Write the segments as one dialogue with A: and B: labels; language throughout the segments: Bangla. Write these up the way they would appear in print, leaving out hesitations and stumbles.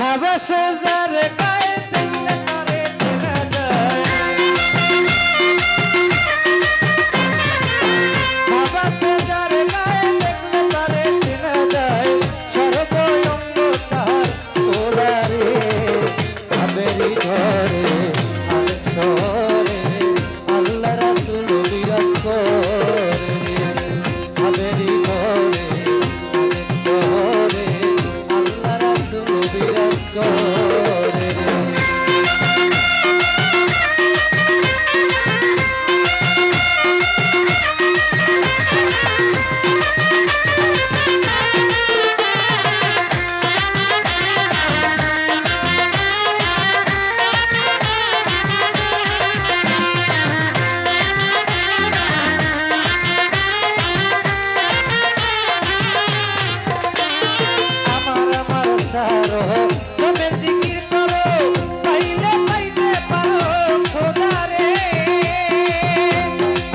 A: ভাবে সোজার গায়ে দেখলে তারে চেনা যায় ভাবে সোজার গায়ে দেখলে তারে চেনা যায় সর্বঙ্গ তার তোরারে ভাবেরি ঘরে আরেক শহরে আল্লাহ রাসূল বিরাজ করে ভাবেরি ঘরে আরেক শহরে আল্লাহ রাসূল বিরাজ করে তুমি জিকির করো পাইলে পাইতে পারো খোদারে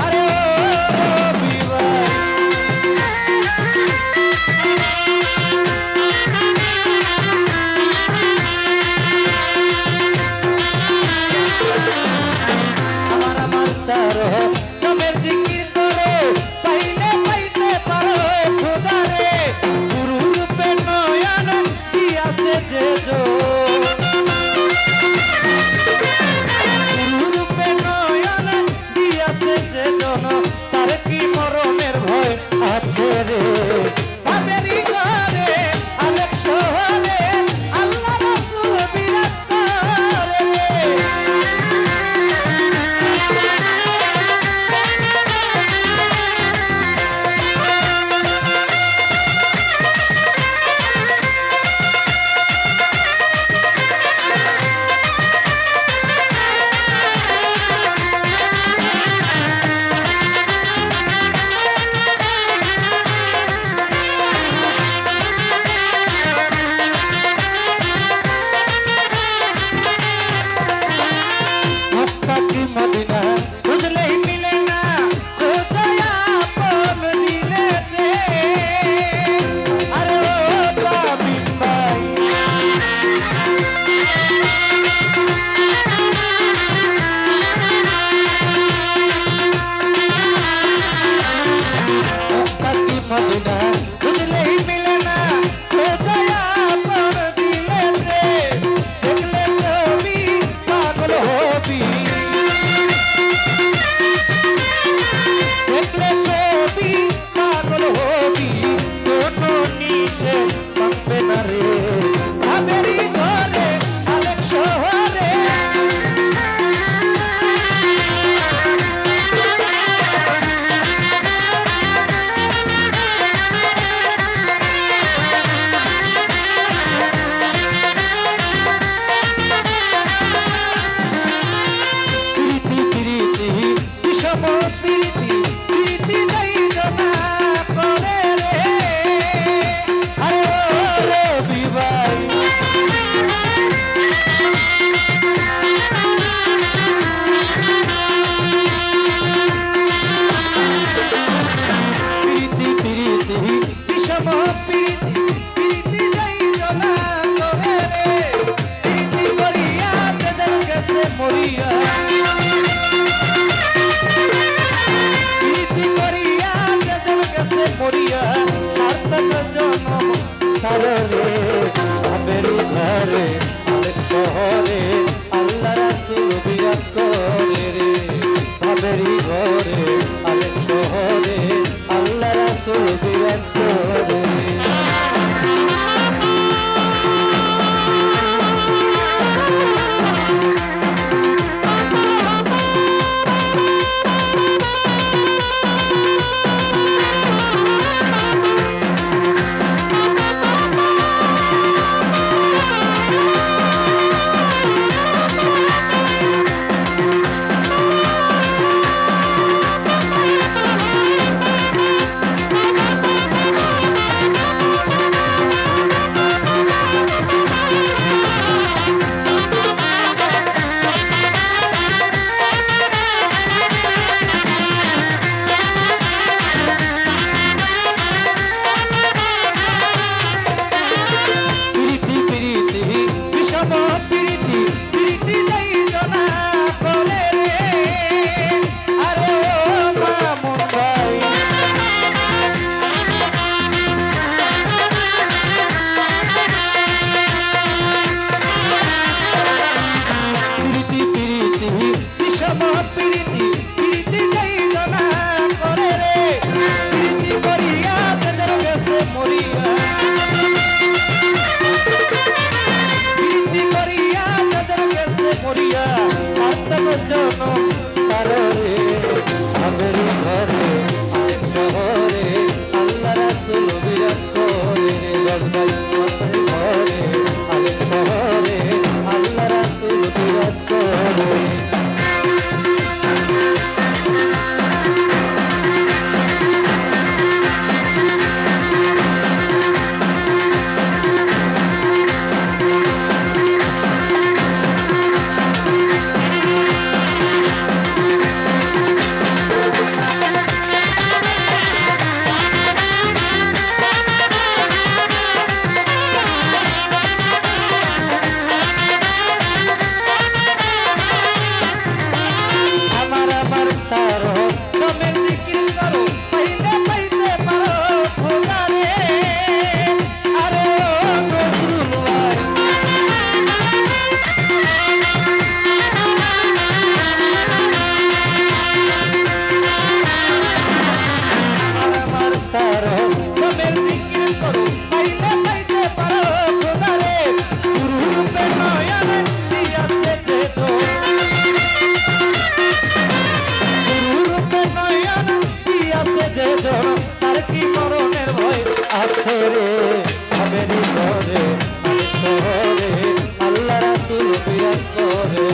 A: আরে ও বিবাই আমার সারো তুমি জিকির করো পাইলে পাইতে পারো খোদারে গুরু রূপে নয়ন দিয়াছে যে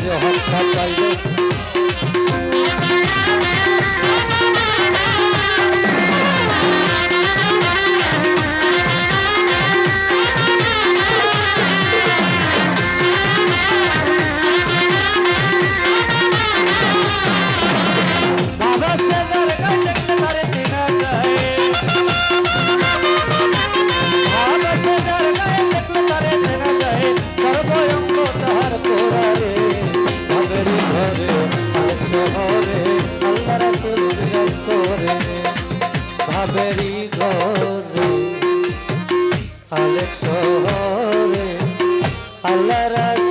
A: নবীর হত্যা চাইলে বাবা সেজার গায়ে দেখলে তারে চেনা যায় বাবা সেজার গায়ে দেখলে তারে চেনা যায় সর্বঙ্গ তাহার কোরারে ভাবেরি ঘরে আরেক শহরে আল্লাহ রাসূল বিরাজ করে ভাবেরি ঘরে আরেক শহরে আল্লাহ রাসূল